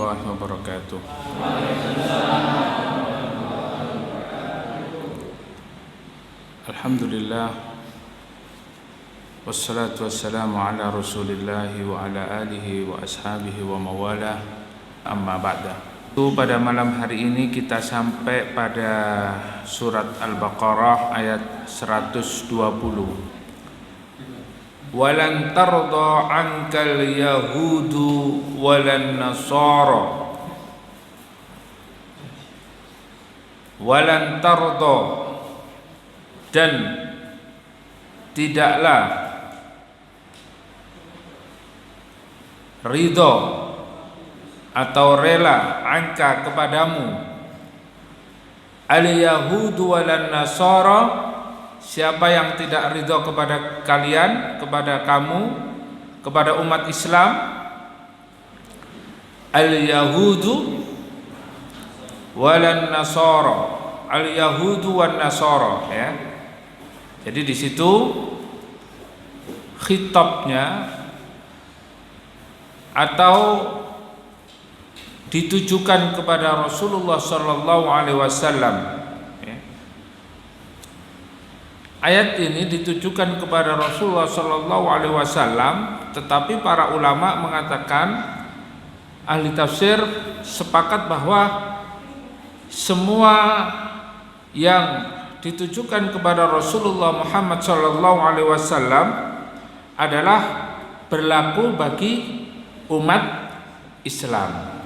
warahmatullahi wabarakatuh. Alhamdulillah, wassalatu wassalamu ala rasulillahi wa ala alihi wa ashabihi wa mawalah, amma ba'da. Pada malam hari ini kita sampai pada surat Al-Baqarah ayat 120. Walan tarda ankal yahudu walan nasara. Walan tarda, dan tidaklah ridho atau rela angka kepadamu al yahudu walan nasara. Siapa yang tidak ridho kepada kalian, kepada kamu, kepada umat Islam, al-yahudu walan nasara, al-yahudu wan nasara, ya. Jadi di situ khitabnya atau ditujukan kepada Rasulullah sallallahu alaihi wasallam. Ayat ini ditujukan kepada Rasulullah sallallahu alaihi wasallam, tetapi para ulama mengatakan, ahli tafsir sepakat bahwa semua yang ditujukan kepada Rasulullah Muhammad sallallahu alaihi wasallam adalah berlaku bagi umat Islam.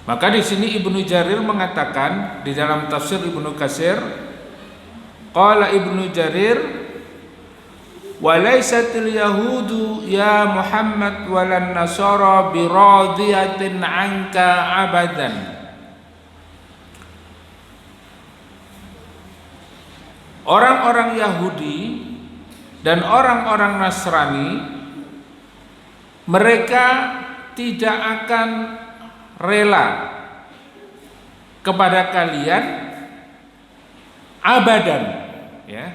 Maka di sini Ibnu Jarir mengatakan di dalam tafsir Ibnu Katsir, qala Ibnu Jarir, wa laysatil yahudu ya Muhammad walan nasara biradiyatin anka abadan. Orang-orang Yahudi dan orang-orang Nasrani, mereka tidak akan rela kepada kalian abadan, ya,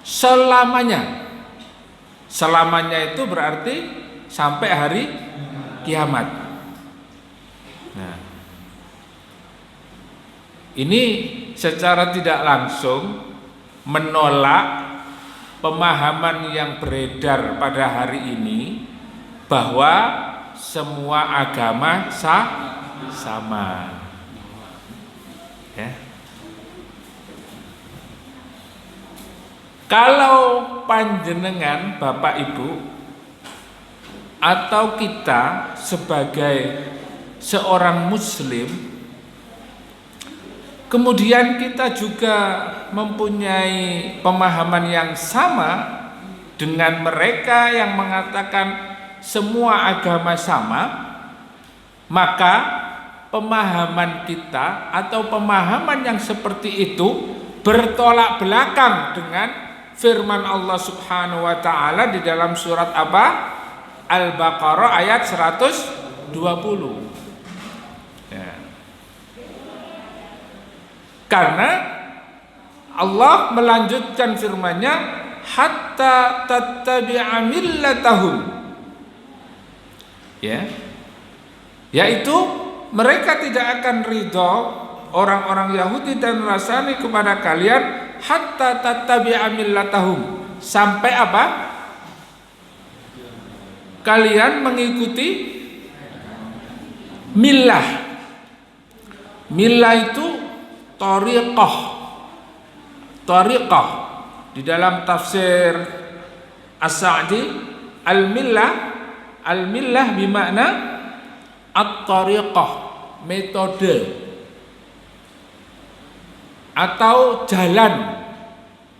selamanya. Selamanya itu berarti sampai hari kiamat. Nah, ini secara tidak langsung menolak pemahaman yang beredar pada hari ini bahwa semua agama sama, ya. Kalau panjenengan Bapak Ibu atau kita sebagai seorang muslim, kemudian kita juga mempunyai pemahaman yang sama dengan mereka yang mengatakan semua agama sama, maka pemahaman kita atau pemahaman yang seperti itu bertolak belakang dengan firman Allah Subhanahu wa taala di dalam surat apa? Al-Baqarah ayat 120. Ya. Karena Allah melanjutkan firman-Nya, hatta tattabi'a millatahum. Ya, yaitu mereka tidak akan ridho, orang-orang Yahudi dan Nasrani, kepada kalian hatta tattabi'a millatahum, sampai apa? Kalian mengikuti millah. Millah itu thariqah. Thariqah di dalam tafsir As-Sa'di, al-millah bermakna at-tariqah, metode atau jalan,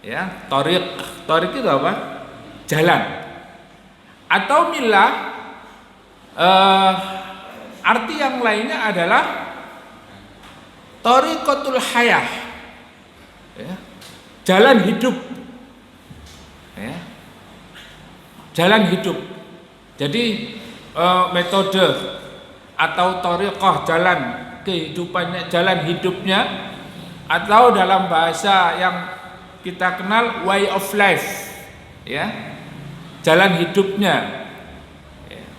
ya. Tariq itu apa? Jalan. Atau millah, arti yang lainnya adalah tariqatul hayah, ya. Jalan hidup, ya. Jalan hidup. Jadi metode atau thariqah, jalan kehidupannya, jalan hidupnya, atau dalam bahasa yang kita kenal way of life, ya, jalan hidupnya.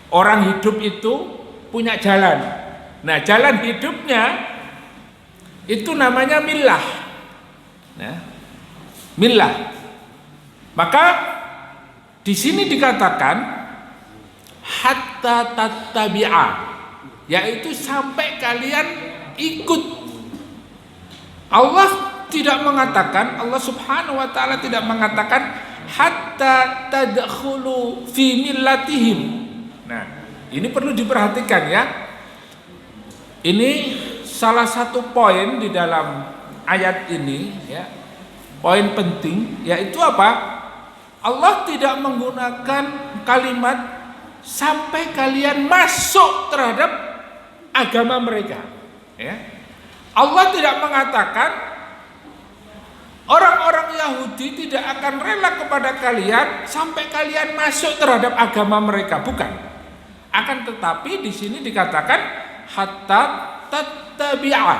Orang hidup itu punya jalan. Nah, jalan hidupnya itu namanya millah. Nah, millah. Maka di sini dikatakan hatta tattabi'a, yaitu sampai kalian ikut. Allah tidak mengatakan, Allah Subhanahu wa taala tidak mengatakan hatta tadkhulu fi millatihim. Nah, ini perlu diperhatikan ya. Ini salah satu poin di dalam ayat ini ya. Poin penting yaitu apa? Allah tidak menggunakan kalimat sampai kalian masuk terhadap agama mereka ya. Allah tidak mengatakan orang-orang Yahudi tidak akan rela kepada kalian sampai kalian masuk terhadap agama mereka, bukan. Akan tetapi di sini dikatakan hatta tattabi'a,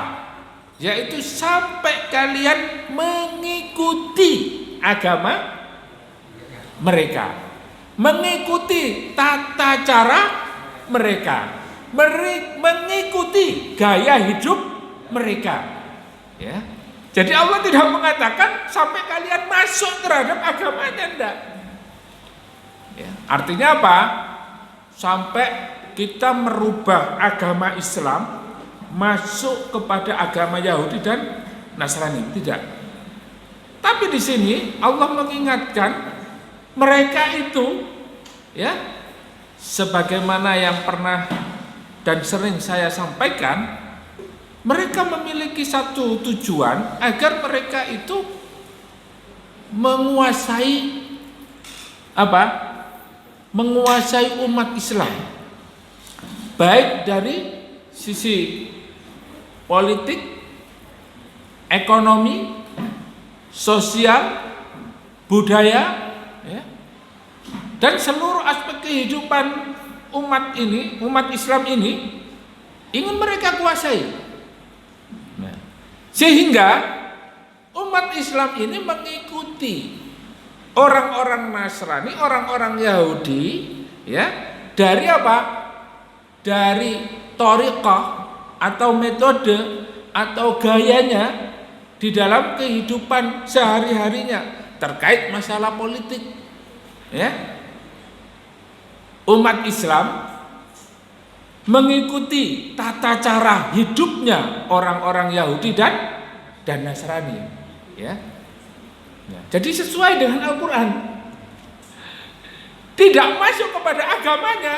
yaitu sampai kalian mengikuti agama mereka, mengikuti tata cara mereka, mengikuti gaya hidup mereka. Ya. Jadi Allah tidak mengatakan sampai kalian masuk terhadap agamanya, enggak. Ya. Artinya apa? Sampai kita merubah agama Islam masuk kepada agama Yahudi dan Nasrani, tidak. Tapi di sini Allah mengingatkan mereka itu ya, sebagaimana yang pernah dan sering saya sampaikan, mereka memiliki satu tujuan agar mereka itu menguasai apa? Menguasai umat Islam, baik dari sisi politik, ekonomi, sosial, budaya, ya, dan seluruh aspek kehidupan umat ini, umat Islam ini ingin mereka kuasai. Nah, sehingga umat Islam ini mengikuti orang-orang Nasrani, orang-orang Yahudi, ya, dari apa? Dari thariqah atau metode atau gayanya di dalam kehidupan sehari-harinya terkait masalah politik. Ya. Umat Islam mengikuti tata cara hidupnya orang-orang Yahudi dan Nasrani, ya. Jadi sesuai dengan Al-Quran, tidak masuk kepada agamanya,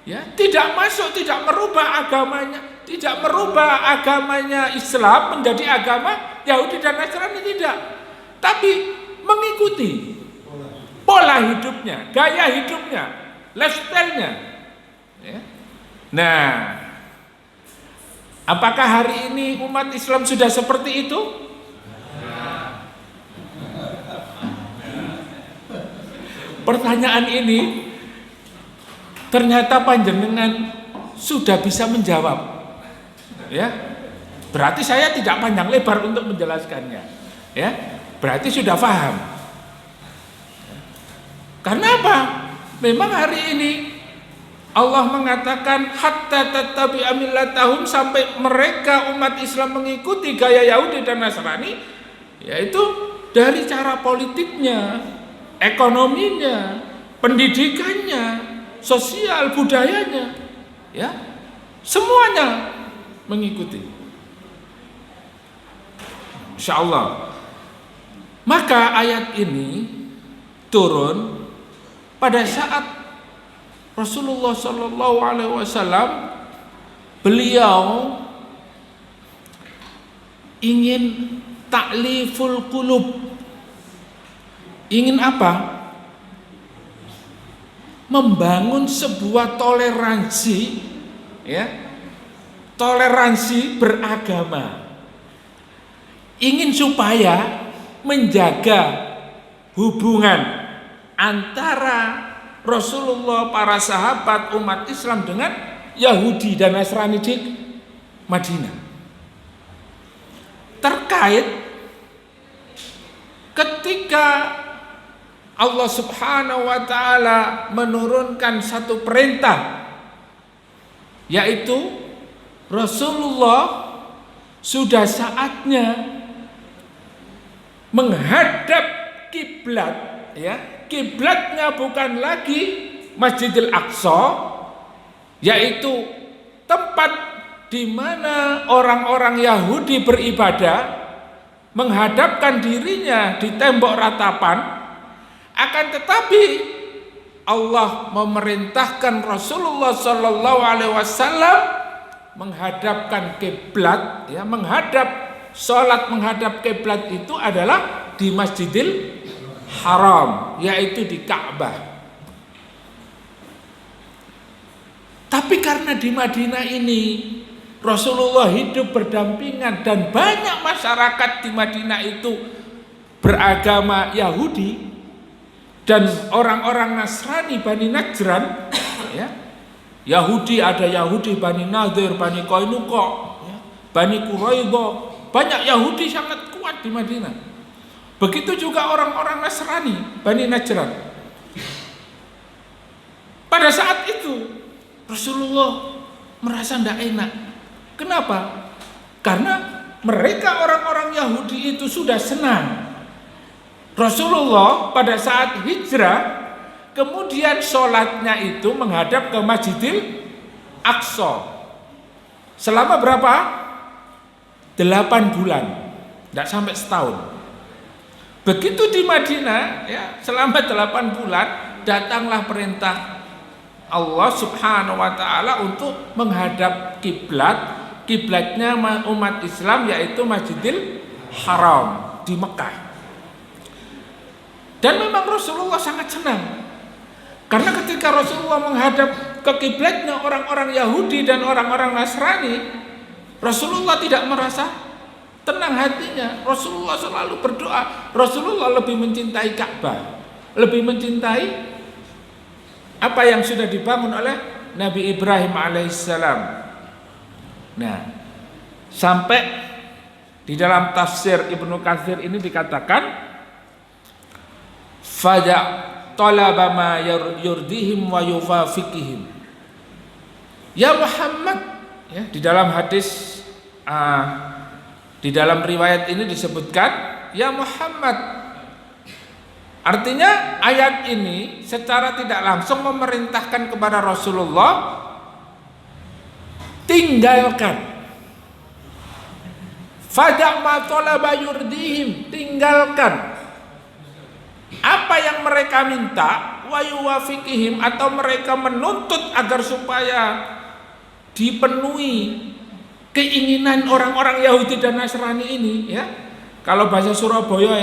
ya, tidak masuk, tidak merubah agamanya, tidak merubah agamanya Islam menjadi agama Yahudi dan Nasrani, tidak, tapi mengikuti pola hidupnya, gaya hidupnya, lifestyle-nya, ya. Nah, apakah hari ini umat Islam sudah seperti itu? Pertanyaan ini ternyata panjenengan sudah bisa menjawab, ya. Berarti saya tidak panjang lebar untuk menjelaskannya, ya. Berarti sudah paham. Karena apa? Memang hari ini Allah mengatakan hatta tattabi'a millatahum, sampai mereka umat Islam mengikuti gaya Yahudi dan Nasrani, yaitu dari cara politiknya, ekonominya, pendidikannya, sosial, budayanya, ya, semuanya mengikuti. Insyaallah. Maka ayat ini turun pada saat Rasulullah Shallallahu Alaihi Wasallam beliau ingin ta'liful qulub. Ingin apa? Membangun sebuah toleransi, ya, toleransi beragama. Ingin supaya menjaga hubungan antara Rasulullah, para sahabat, umat Islam dengan Yahudi dan Nasrani di Madinah. Terkait ketika Allah Subhanahu wa taala menurunkan satu perintah, yaitu Rasulullah sudah saatnya menghadap kiblat, ya. Kiblatnya bukan lagi Masjidil Aqsa, yaitu tempat di mana orang-orang Yahudi beribadah, menghadapkan dirinya di tembok ratapan. Akan tetapi Allah memerintahkan Rasulullah Shallallahu Alaihi Wasallam menghadapkan kiblat, ya, sholat menghadap kiblat itu adalah di Masjidil Haram, yaitu di Ka'bah. Tapi karena di Madinah ini Rasulullah hidup berdampingan dan banyak masyarakat di Madinah itu beragama Yahudi dan orang-orang Nasrani Bani Najran, ya. Yahudi ada Yahudi Bani Nadir, Bani Qainuqa, ya, Bani Quraidah. Banyak Yahudi sangat kuat di Madinah. Begitu juga orang-orang Nasrani Bani Najran. Pada saat itu Rasulullah merasa tidak enak. Kenapa? Karena mereka orang-orang Yahudi itu sudah senang Rasulullah pada saat hijrah, kemudian sholatnya itu menghadap ke Masjidil Aqsa. Selama berapa? 8 bulan, tidak sampai setahun. Begitu di Madinah, ya, selama 8 bulan datanglah perintah Allah Subhanahu wa taala untuk menghadap kiblat. Kiblatnya umat Islam yaitu Masjidil Haram di Mekah. Dan memang Rasulullah sangat senang. Karena ketika Rasulullah menghadap ke kiblatnya orang-orang Yahudi dan orang-orang Nasrani, Rasulullah tidak merasa tenang hatinya. Rasulullah selalu berdoa. Rasulullah lebih mencintai Ka'bah, lebih mencintai apa yang sudah dibangun oleh Nabi Ibrahim alaihissalam. Nah, sampai di dalam tafsir Ibnu Katsir ini dikatakan faja talaba ma yurdihim wa yufafiqihim. Ya Muhammad, ya, di dalam hadis di dalam riwayat ini disebutkan ya Muhammad. Artinya ayat ini secara tidak langsung memerintahkan kepada Rasulullah, tinggalkan fada' ma talaba yurdihim, tinggalkan apa yang mereka minta, wa yuwafiqihim, atau mereka menuntut agar supaya dipenuhi keinginan orang-orang Yahudi dan Nasrani ini, ya. Kalau bahasa Surabaya,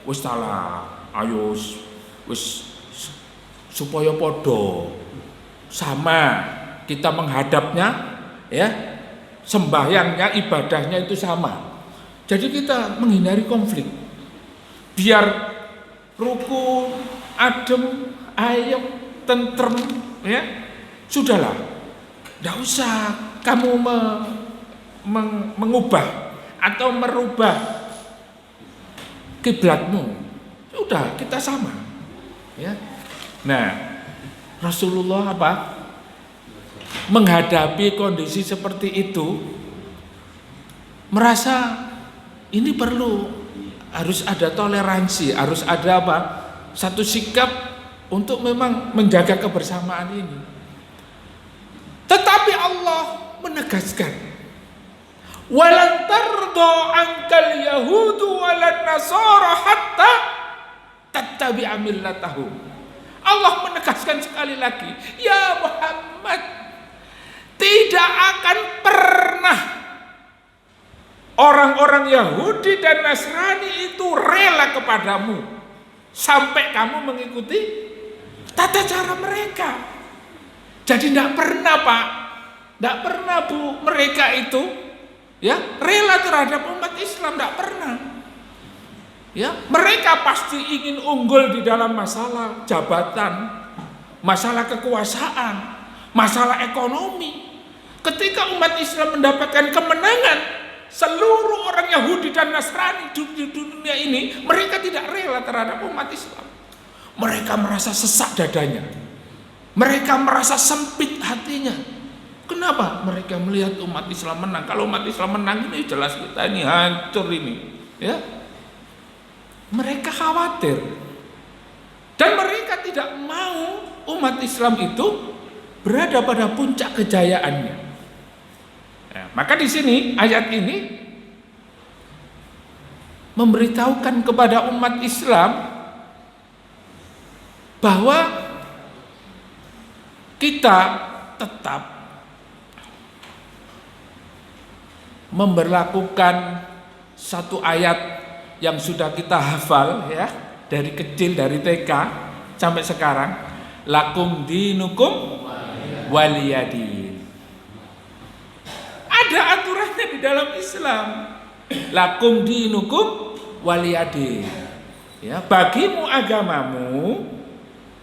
wis salah, ayo wis supaya podo sama kita menghadapnya, ya, sembahyangnya, ibadahnya itu sama. Jadi kita menghindari konflik, biar rukun, adem, ayem, tentrem, ya. Sudahlah, tidak usah kamu mengubah atau merubah kiblatmu. Sudah, kita sama, ya. Nah, Rasulullah apa? Menghadapi kondisi seperti itu, merasa ini harus ada toleransi, harus ada apa? Satu sikap untuk memang menjaga kebersamaan ini. Tetapi Allah menegaskan, walan tarda ankal yahudu walan nasara hatta tattabi'a millatahum. Allah menegaskan sekali lagi, ya Muhammad, tidak akan pernah orang-orang Yahudi dan Nasrani itu rela kepadamu sampai kamu mengikuti tata cara mereka. Jadi tidak pernah, Pak, tidak pernah, Bu, mereka itu, ya, rela terhadap umat Islam, tidak pernah. Ya, mereka pasti ingin unggul di dalam masalah jabatan, masalah kekuasaan, masalah ekonomi. Ketika umat Islam mendapatkan kemenangan, seluruh orang Yahudi dan Nasrani di dunia ini, mereka tidak rela terhadap umat Islam. Mereka merasa sesak dadanya. Mereka merasa sempit hatinya. Kenapa? Mereka melihat umat Islam menang. Kalau umat Islam menang ini jelas kita ini hancur ini, ya. Mereka khawatir. Dan mereka tidak mau umat Islam itu berada pada puncak kejayaannya. Ya, maka di sini ayat ini memberitahukan kepada umat Islam bahwa kita tetap memberlakukan satu ayat yang sudah kita hafal, ya, dari kecil, dari TK sampai sekarang, lakum dinukum waliyadin. Ada aturannya di dalam Islam, lakum dinukum waliyadin, ya, bagimu agamamu,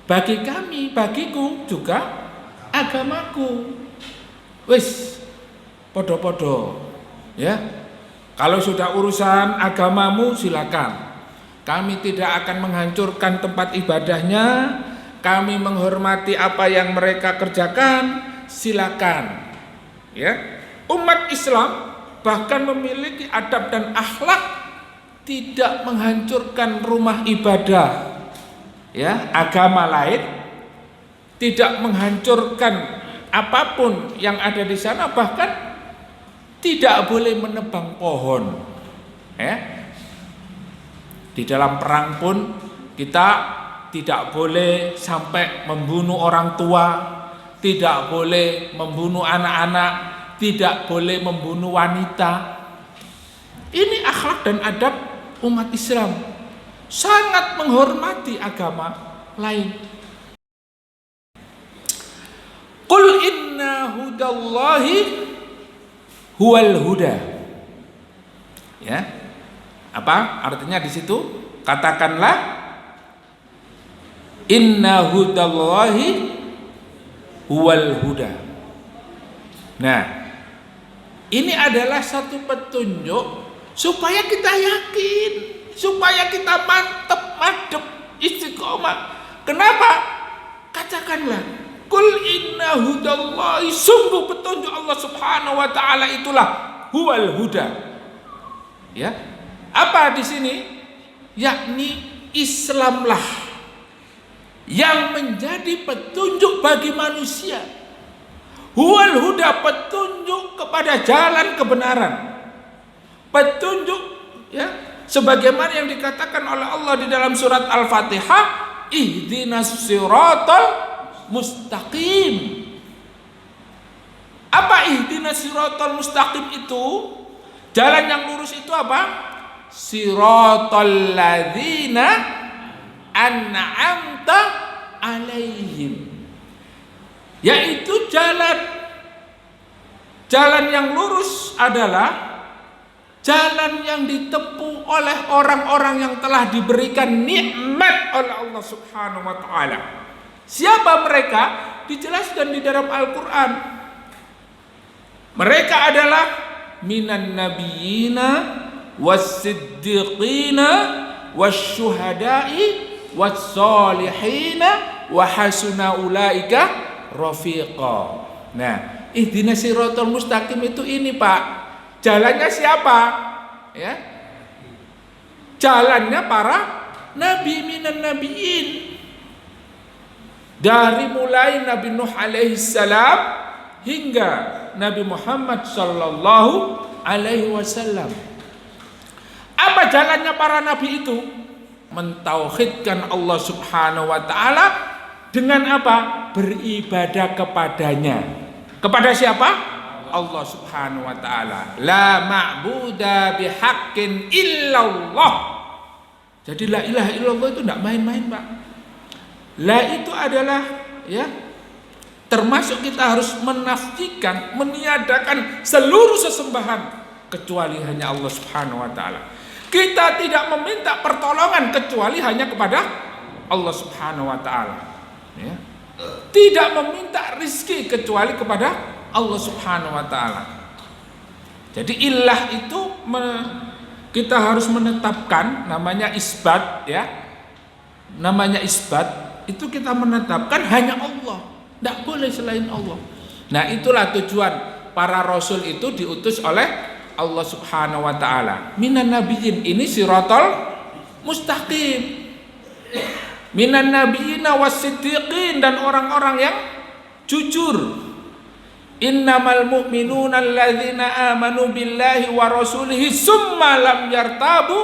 bagi kami, bagiku juga agamaku. Wis podo-podo, ya. Kalau sudah urusan agamamu silakan. Kami tidak akan menghancurkan tempat ibadahnya. Kami menghormati apa yang mereka kerjakan, silakan. Ya. Umat Islam bahkan memiliki adab dan akhlak, tidak menghancurkan rumah ibadah, ya, agama lain, tidak menghancurkan apapun yang ada di sana, bahkan tidak boleh menebang pohon, ya. Di dalam perang pun kita tidak boleh sampai membunuh orang tua, tidak boleh membunuh anak-anak, tidak boleh membunuh wanita. Ini akhlak dan adab umat Islam, sangat menghormati agama lain. Qul inna hudallahi huwal huda. Ya. Apa artinya di situ? Katakanlah inna hudallahi huwal huda. Nah, ini adalah satu petunjuk supaya kita yakin, supaya kita mantap, madep, istiqomah. Kenapa? Katakanlah, kul inna hudallahi, sungguh petunjuk Allah Subhanahu wa taala itulah huwal huda. Ya. Apa di sini? Yakni Islamlah yang menjadi petunjuk bagi manusia. Huwal huda, petunjuk kepada jalan kebenaran. Petunjuk, ya, sebagaimana yang dikatakan oleh Allah di dalam surat Al-Fatihah, ihdinas siratal mustaqim. Apa ihdinas siratal mustaqim itu? Jalan yang lurus itu apa? Siratal ladzina an'amta alaihim. Yaitu jalan yang lurus adalah jalan yang ditempuh oleh orang-orang yang telah diberikan nikmat oleh Allah Subhanahu wa taala. Siapa mereka? Dijelaskan di dalam Al-Qur'an. Mereka adalah minan nabiyina was-siddiqina wasyuhada'i was-solihina wa hasuna ulaika rafiqa. Nah, ihdinas siratal mustaqim itu ini, Pak. Jalannya siapa? Ya. Jalannya para nabi minan nabiin. Dari mulai Nabi Nuh alaihi salam hingga Nabi Muhammad sallallahu alaihi wasallam. Apa jalannya para nabi itu? Mentauhidkan Allah Subhanahu wa taala dengan apa? Beribadah kepadanya. Kepada siapa? Allah Subhanahu wa taala. La ma'buda bihaqqin illallah. Jadi la ilaha illallah itu enggak main-main, Pak. La itu adalah, ya, termasuk kita harus menafikan, meniadakan seluruh sesembahan kecuali hanya Allah Subhanahu wa taala. Kita tidak meminta pertolongan kecuali hanya kepada Allah Subhanahu wa taala. Ya. Tidak meminta rizki kecuali kepada Allah Subhanahu wa taala. Jadi ilah itu kita harus menetapkan, namanya isbat, ya. namanya isbat, itu kita menetapkan hanya Allah, tidak boleh selain Allah. Nah, itulah tujuan para rasul itu diutus oleh Allah Subhanahu wa taala. Minan nabiyyin, ini siratal mustaqim. Minan nabiyina was-siddiqin, dan orang-orang yang jujur. Innamal mu'minuna alladzina amanu billahi wa rasulihi summa lam yartabu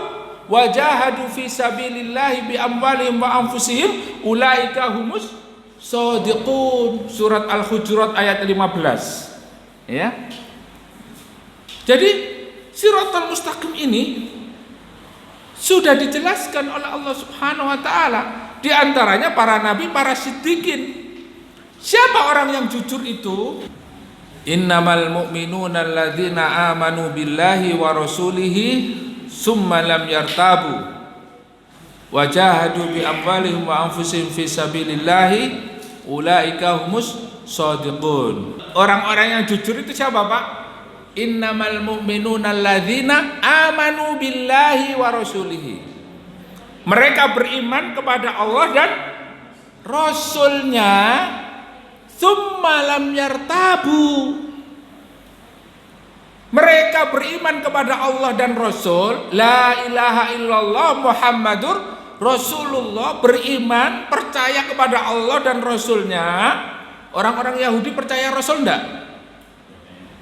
wa jahadu fi sabilillahi bi amwalihim wa anfusihim ulaika humus shadiqun. Surat Al-Hujurat ayat 15. Ya. Jadi siratal mustaqim ini sudah dijelaskan oleh Allah Subhanahu wa taala, di antaranya para nabi, para siddiqin. Siapa orang yang jujur itu? Innamal mu'minuna alladzina amanu billahi wa rasulihi summa lam yartabu wa jahadu bi amwalihim wa anfusihim fi sabilillahi ulaika humus shadiqun. Orang-orang yang jujur itu siapa, Pak? Innamal mu'minuna alladzina amanu billahi wa rasulihi. Mereka beriman kepada Allah dan Rasulnya. Tsumma lam yartabu. Mereka beriman kepada Allah dan Rasul, la ilaha illallah Muhammadur Rasulullah, beriman, percaya kepada Allah dan Rasulnya. Orang-orang Yahudi percaya Rasul enggak?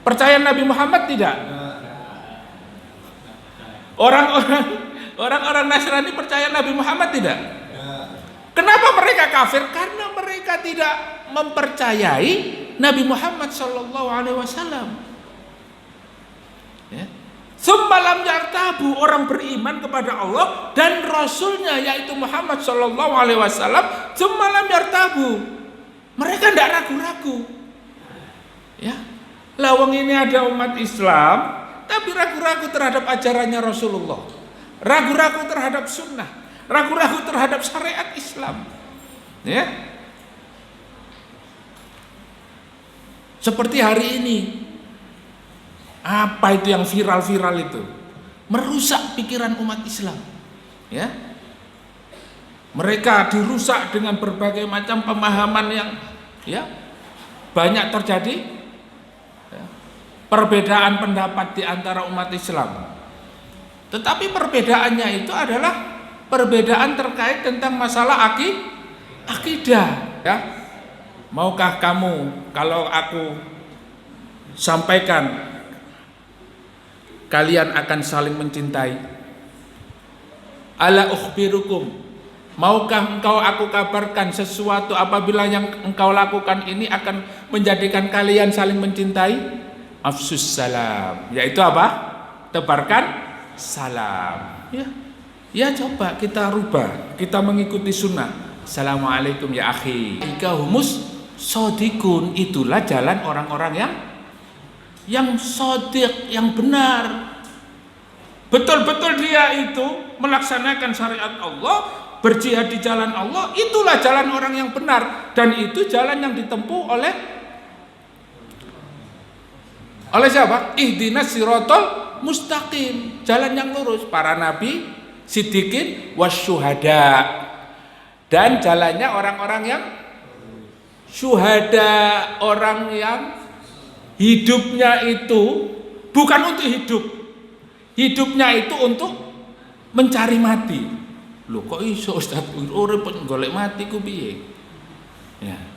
Percaya Nabi Muhammad tidak? Orang-orang Nasrani percaya Nabi Muhammad tidak? Kenapa mereka kafir? Karena mereka tidak mempercayai Nabi Muhammad sallallahu alaihi wasallam. Ya. Tsumma lam yartabu, orang beriman kepada Allah dan Rasulnya yaitu Muhammad sallallahu alaihi wasallam. Tsumma lam yartabu. Mereka tidak ragu-ragu. Ya. Lawang ini ada umat Islam tapi ragu-ragu terhadap ajarannya Rasulullah. Ragu-ragu terhadap sunnah, ragu-ragu terhadap syariat Islam. Ya. Seperti hari ini, apa itu yang viral-viral itu? Merusak pikiran umat Islam. Ya. Mereka dirusak dengan berbagai macam pemahaman yang banyak terjadi. Ya. Perbedaan pendapat di antara umat Islam. Tetapi perbedaannya itu adalah perbedaan terkait tentang masalah akidah. Ya. Maukah kamu kalau aku sampaikan kalian akan saling mencintai? Ala ukhbirukum, maukah engkau aku kabarkan sesuatu apabila yang engkau lakukan ini akan menjadikan kalian saling mencintai? Afsus salam, yaitu apa? Tebarkan salam. Ya coba kita rubah, kita mengikuti sunnah. Assalamualaikum ya akhi. Ika humus shadiqun, itulah jalan orang-orang yang shadiq, yang benar. Betul-betul dia itu melaksanakan syariat Allah, berjihad di jalan Allah, itulah jalan orang yang benar, dan itu jalan yang ditempuh oleh siapa? Ihdinas siratal mustaqim, jalan yang lurus, para nabi, siddiqin, wasyuhada, dan jalannya orang-orang yang syuhada, orang yang hidupnya itu bukan untuk hidup, hidupnya itu untuk mencari mati. Loh kok iso Ustaz, urip golek mati ku piye? Ya.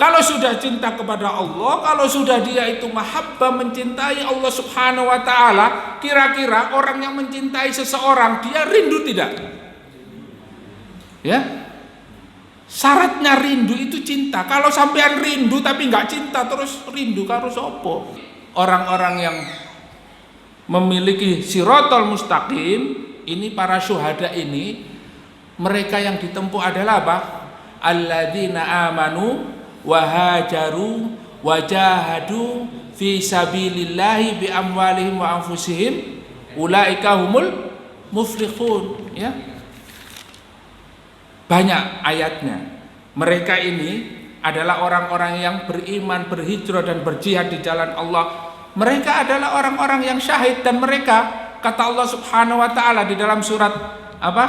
Kalau sudah cinta kepada Allah, kalau sudah dia itu mahabbah, mencintai Allah Subhanahu wa taala, kira-kira orang yang mencintai seseorang dia rindu tidak? Ya. Syaratnya rindu itu cinta. Kalau sampean rindu tapi nggak cinta, terus rindu karo sapa? Orang-orang yang memiliki siratal mustaqim, ini para syuhada ini, mereka yang ditempuh adalah apa? Alladzina amanu wa hajaru wa jahadu fi sabilillahi bi amwalihim wa anfusihim ulaika humul muflihun. Ya. Banyak ayatnya. Mereka ini adalah orang-orang yang beriman, berhijrah dan berjihad di jalan Allah. Mereka adalah orang-orang yang syahid, dan mereka, kata Allah Subhanahu wa taala di dalam surat apa?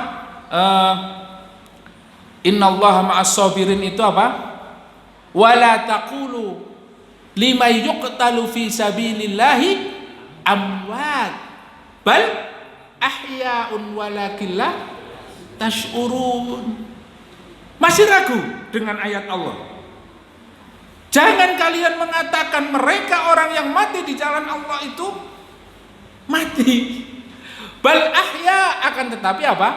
Innallaha ma'as sabirin itu apa? Wala taqulu liman yuqtalu fi sabilillahi amwat bal ahya'un walakin la tash'urun. Masih ragu dengan ayat Allah? Jangan kalian mengatakan mereka orang yang mati di jalan Allah itu mati. Bal ahya, akan tetapi apa?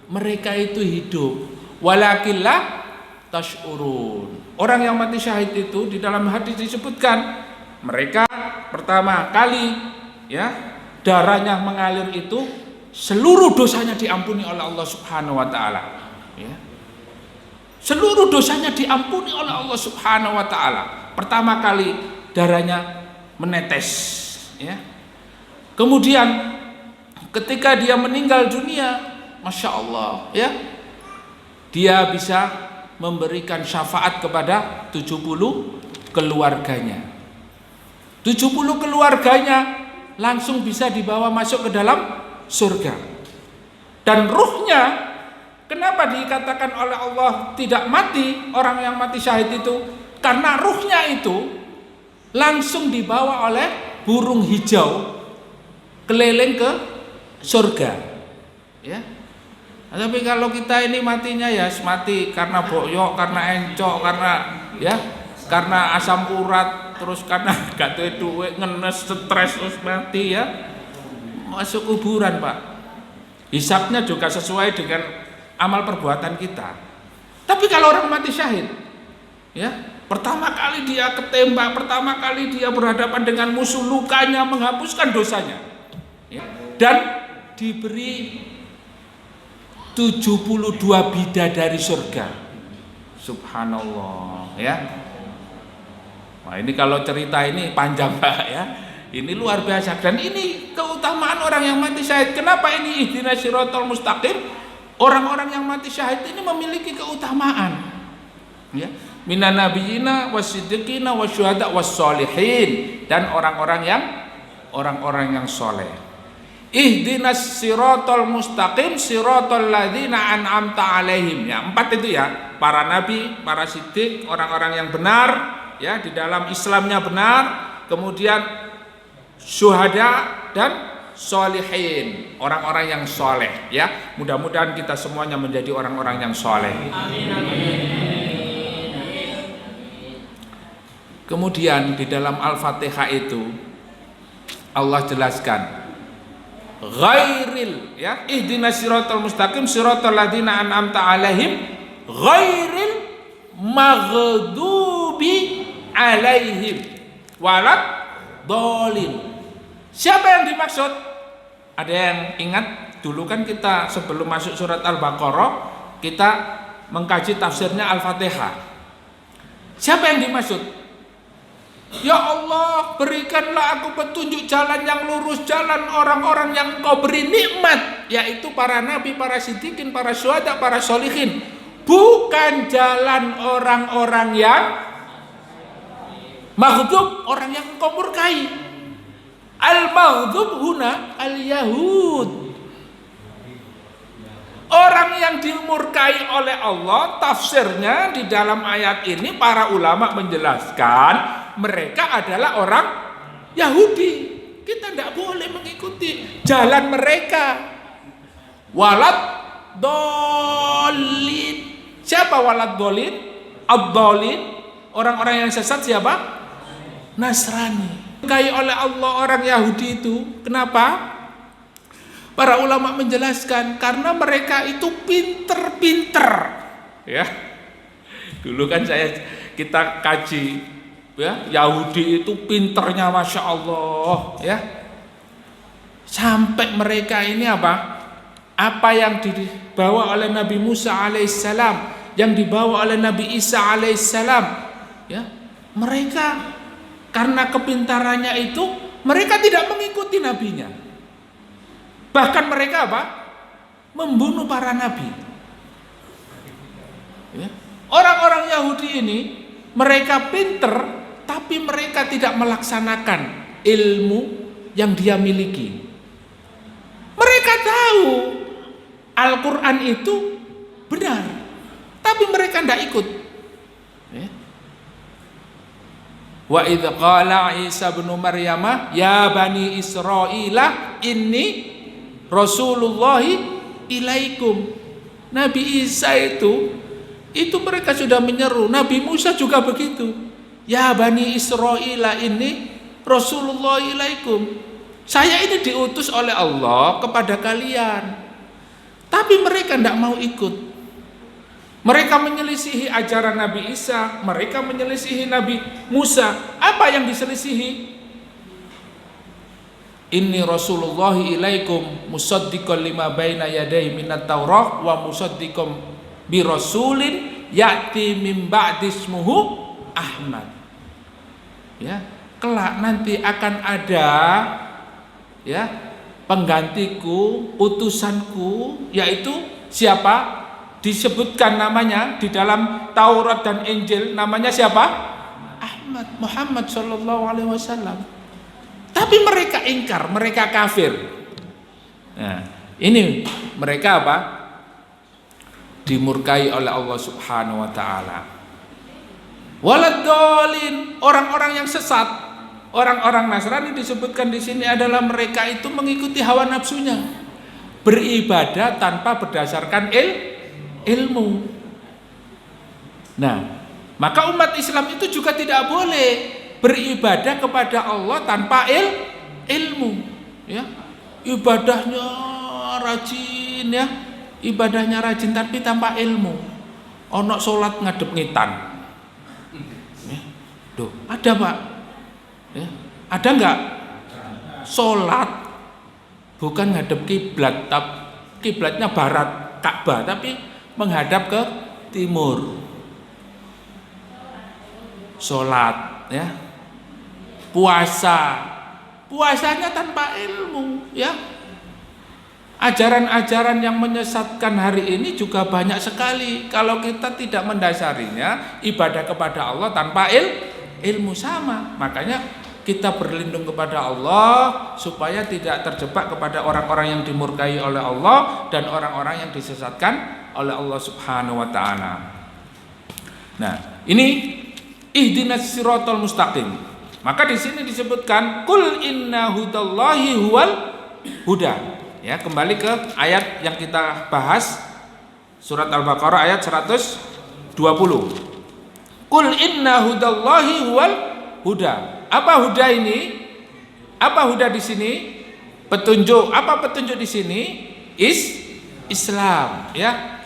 Mereka itu hidup. Walakin la tash'urun. Orang yang mati syahid itu di dalam hadis disebutkan mereka pertama kali ya darahnya mengalir itu seluruh dosanya diampuni oleh Allah Subhanahu wa taala. Ya. Seluruh dosanya diampuni oleh Allah Subhanahu wa taala. Pertama kali darahnya menetes, ya. Kemudian ketika dia meninggal dunia, Masya Allah, ya, dia bisa memberikan syafaat kepada 70 keluarganya. 70 keluarganya langsung bisa dibawa masuk ke dalam surga. Dan ruhnya, kenapa dikatakan oleh Allah tidak mati orang yang mati syahid itu? Karena ruhnya itu langsung dibawa oleh burung hijau keliling ke surga, ya. Tapi kalau kita ini matinya ya mati karena boyok, karena encok, karena ya karena asam urat, terus karena gak duit, ngenes, stres, terus mati ya, masuk kuburan Pak. Hisabnya juga sesuai dengan amal perbuatan kita. Tapi kalau orang mati syahid, ya, pertama kali dia ketembak, pertama kali dia berhadapan dengan musuh, lukanya menghapuskan dosanya, ya, dan diberi 72 bidadari surga. Subhanallah, ya. Nah, ini kalau cerita ini panjang Pak, ya. Ini luar biasa, dan ini keutamaan orang yang mati syahid. Kenapa ini ihdinas siratal mustaqim? Orang-orang yang mati syahid ini memiliki keutamaan, ya. Minan nabiyina wasiddiqina wasyuhada wassolihin, dan orang-orang yang soleh. Ihdinas siratal mustaqim siratal ladzina an'amta alaihim. Ya, 4 itu ya, para nabi, para siddiq, orang-orang yang benar, ya, di dalam Islamnya benar, kemudian syuhada dan sholihin, orang-orang yang soleh, ya. Mudah-mudahan kita semuanya menjadi orang-orang yang soleh. Amin, amin. Kemudian di dalam Al-Fatihah itu Allah jelaskan ghairil, ya, ihdinas siratal mustaqim siratal ladzina an'amta alaihim ghairil maghdubi alaihim walad dolin. Siapa yang dimaksud? Ada yang ingat? Dulu kan kita sebelum masuk surat Al-Baqarah kita mengkaji tafsirnya Al-Fatihah. Siapa yang dimaksud? Ya Allah, berikanlah aku petunjuk jalan yang lurus, jalan orang-orang yang Engkau beri nikmat, yaitu para nabi, para siddiqin, para syuhada, para sholihin. Bukan jalan orang-orang yang maghdub, orang yang Engkau murkai. Al-maghdub huna al-yahud. Orang yang dimurkai oleh Allah, tafsirnya di dalam ayat ini para ulama menjelaskan mereka adalah orang Yahudi. Kita tidak boleh mengikuti jalan mereka. Walad dolin. Siapa walad dolin? Ad-dolin. Orang-orang yang sesat siapa? Nasrani. Dimurkai oleh Allah orang Yahudi itu. Kenapa? Para ulama menjelaskan karena mereka itu pinter-pinter, ya. Dulu kan kita kaji, ya, Yahudi itu pinternya Masya Allah, ya. Sampai mereka ini apa yang dibawa oleh Nabi Musa alaihissalam, yang dibawa oleh Nabi Isa alaihissalam, ya, mereka karena kepintarannya itu mereka tidak mengikuti nabinya. Bahkan mereka apa? Membunuh para nabi. Ya. Orang-orang Yahudi ini mereka pinter, tapi mereka tidak melaksanakan ilmu yang dia miliki. Mereka tahu Al-Quran itu benar, Tapi mereka tidak ikut. Ya. Wa idz qala Isa bin Maryam ya bani Israila inni Rasulullahi ilaikum. Nabi Isa itu mereka sudah menyeru. Nabi Musa juga begitu. Ya bani Israila inni Rasulullahi ilaikum. Saya ini diutus oleh Allah kepada kalian. Tapi mereka tidak mau ikut. Mereka menyelisihi ajaran Nabi Isa, mereka menyelisihi Nabi Musa. Apa yang diselisihi? Inni Rasulullahi ilaikum musaddiqan lima baina yadayhi minat Taurah wa musaddiqan bi rasulin ya'ti min ba'di ismuhu Ahmad. Ya, kelak nanti akan ada ya penggantiku, utusanku, yaitu siapa? Disebutkan namanya di dalam Taurat dan Injil, namanya siapa? Ahmad, Muhammad sallallahu alaihi wasallam. Tapi mereka ingkar, mereka kafir. Nah, ini mereka apa? Dimurkai oleh Allah Subhanahu wa taala. Waladdallin, orang-orang yang sesat. Orang-orang Nasrani disebutkan di sini adalah mereka itu mengikuti hawa nafsunya, beribadah tanpa berdasarkan ilmu. Nah, maka umat Islam itu juga tidak boleh beribadah kepada Allah tanpa ilmu. Ya, ibadahnya rajin ya, ibadahnya rajin tapi tanpa ilmu. Ono sholat ngadep ngitan. Ya, tuh ada Pak. Ya, ada enggak? Sholat bukan ngadep kiblat, kiblatnya barat Ka'bah, tapi menghadap ke timur. Sholat, ya, puasanya tanpa ilmu, ya. Ajaran-ajaran yang menyesatkan hari ini juga banyak sekali. Kalau kita tidak mendasarinya ibadah kepada Allah tanpa ilmu sama, makanya kita berlindung kepada Allah supaya tidak terjebak kepada orang-orang yang dimurkai oleh Allah dan orang-orang yang disesatkan oleh Allah Subhanahu wa taala. Nah, ini ihdinas siratal mustaqim. Maka di sini disebutkan qul inna hudallahi huwal huda. Ya, kembali ke ayat yang kita bahas, surat Al-Baqarah ayat 120. Qul inna hudallahi huwal huda. Apa huda ini? Apa huda di sini? Petunjuk. Apa petunjuk di sini? Islam, ya.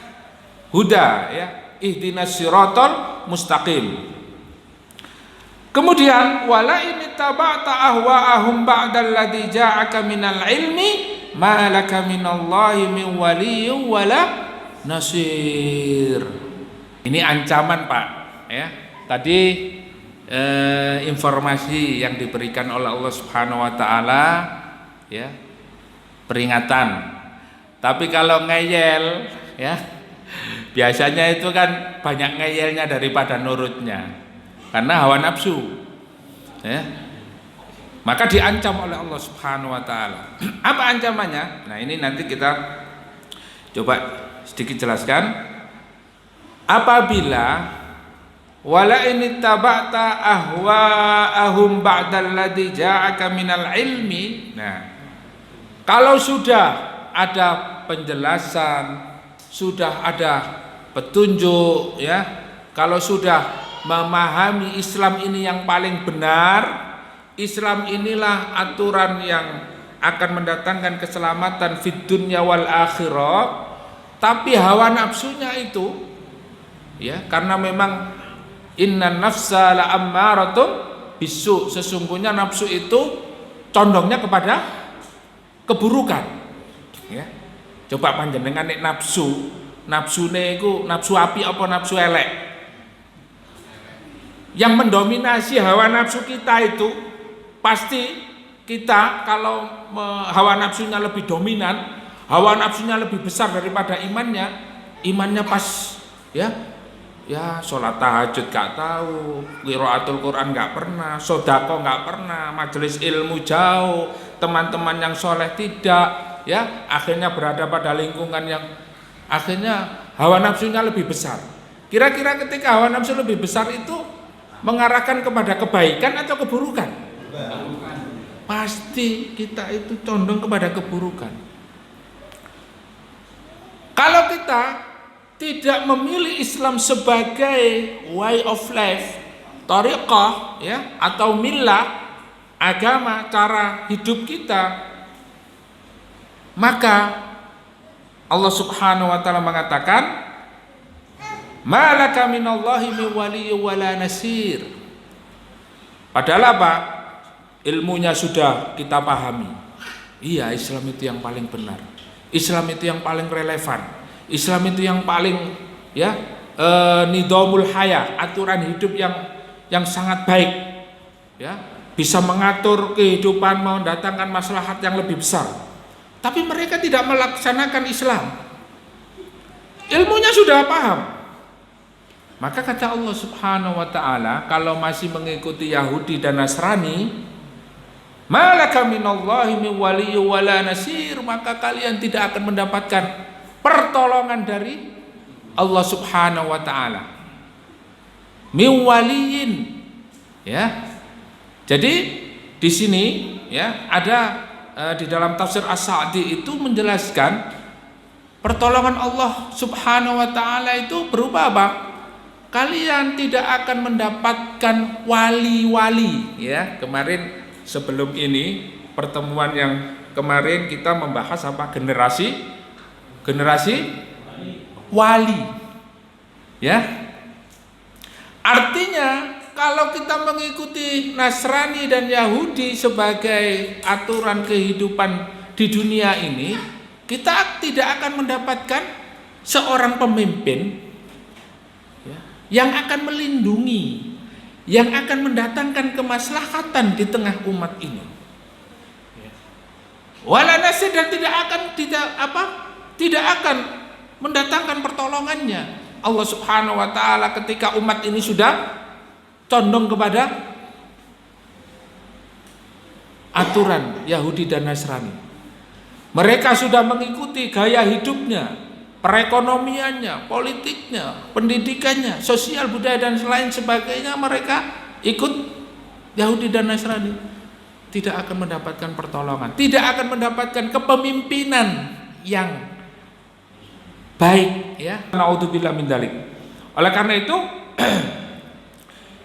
Huda, ya. Ihdinas siratal mustaqim. Kemudian wala in taba'ta ahwa'ahum ba'dal ladzi ja'aka minal ilmi ma laka minallahi min waliyyin wala nasir. Ini ancaman, Pak, ya. Tadi informasi yang diberikan oleh Allah Subhanahu wa taala, ya, peringatan. Tapi kalau ngeyel, ya, biasanya itu kan banyak ngeyelnya daripada nurutnya karena hawa nafsu, ya. Maka diancam oleh Allah Subhanahu wa taala. Apa ancamannya? Nah, ini nanti kita coba sedikit jelaskan. Apabila wala in taba'ta ahwa'ahum ba'dal ladzi ja'aka minal ilmi. Nah, kalau sudah ada penjelasan, sudah ada petunjuk, ya, kalau sudah memahami Islam ini yang paling benar, Islam inilah aturan yang akan mendatangkan keselamatan fid dunya wal akhirah, tapi hawa nafsunya itu, ya, karena memang innan nafsa la ammaratum bisu, sesungguhnya nafsu itu condongnya kepada keburukan, ya. Coba panjenengan nek nafsune iku nafsu api apa nafsu elek? Yang mendominasi hawa nafsu kita itu pasti kita kalau hawa nafsunya lebih dominan, hawa nafsunya lebih besar daripada imannya pas, ya, sholat tahajud gak tahu, qiraatul Quran gak pernah, sodako gak pernah, majelis ilmu jauh, teman-teman yang soleh tidak, ya, akhirnya berada pada lingkungan yang akhirnya hawa nafsunya lebih besar. Kira-kira ketika hawa nafsu lebih besar itu mengarahkan kepada kebaikan atau keburukan? Pasti kita itu condong kepada keburukan. Kalau kita tidak memilih Islam sebagai way of life, thariqah ya, atau millah, agama, cara hidup kita, maka Allah Subhanahu wa taala mengatakan, "Malaka minallahi min waliyyin wala nasir." Padahal apa? Ilmunya sudah kita pahami. Iya, Islam itu yang paling benar. Islam itu yang paling relevan. Islam itu yang paling ya nidhamul haya, aturan hidup yang sangat baik. Ya, bisa mengatur kehidupan, mendatangkan maslahat yang lebih besar. Tapi mereka tidak melaksanakan Islam. Ilmunya sudah paham. Maka kata Allah Subhanahu wa taala, kalau masih mengikuti Yahudi dan Nasrani, malaka minallahi min waliyyin wala nasir, maka kalian tidak akan mendapatkan pertolongan dari Allah Subhanahu wa taala. Min waliyyin, ya. Jadi di sini ya ada di dalam tafsir As-Sa'di itu menjelaskan pertolongan Allah Subhanahu wa taala itu berupa apa? Kalian tidak akan mendapatkan wali-wali ya. Kemarin sebelum ini pertemuan yang kemarin kita membahas apa? Generasi wali. Ya. Artinya kalau kita mengikuti Nasrani dan Yahudi sebagai aturan kehidupan di dunia ini, kita tidak akan mendapatkan seorang pemimpin ya, yang akan melindungi, yang akan mendatangkan kemaslahatan di tengah umat ini. Wala nasir, dan tidak akan mendatangkan pertolongannya. Allah Subhanahu wa taala ketika umat ini sudah condong kepada aturan Yahudi dan Nasrani. Mereka sudah mengikuti gaya hidupnya, perekonomiannya, politiknya, pendidikannya, sosial budaya dan lain sebagainya. Mereka ikut Yahudi dan Nasrani, tidak akan mendapatkan pertolongan, tidak akan mendapatkan kepemimpinan yang baik ya. Naudzubillah min dzalik. Oleh karena itu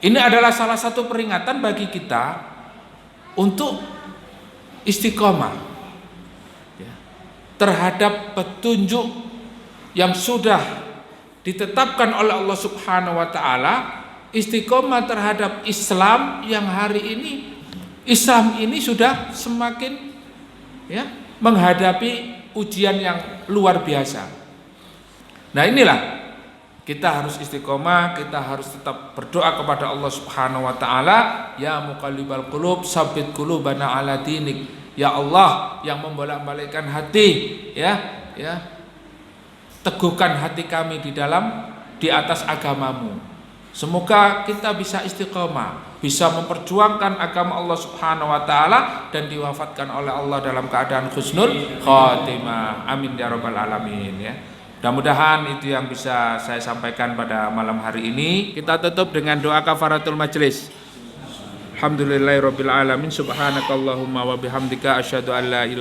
ini adalah salah satu peringatan bagi kita untuk istiqomah ya, terhadap petunjuk yang sudah ditetapkan oleh Allah Subhanahu wa taala, istiqomah terhadap Islam yang hari ini Islam ini sudah semakin ya menghadapi ujian yang luar biasa. Nah, inilah kita harus istiqomah, kita harus tetap berdoa kepada Allah Subhanahu wa taala, ya muqallibal qulub, tsabbit qulubana ala dinik. Ya Allah yang membolak-balikkan hati, ya, teguhkan hati kami di atas agamamu. Semoga kita bisa istiqomah, bisa memperjuangkan agama Allah Subhanahu wa taala dan diwafatkan oleh Allah dalam keadaan husnul khatimah. Amin ya rabbal alamin ya. Mudah-mudahan itu yang bisa saya sampaikan pada malam hari ini. Kita tutup dengan doa kafaratul majelis. Alhamdulillahirabbil alamin, subhanakallahumma wa bihamdika asyhadu an la ilaha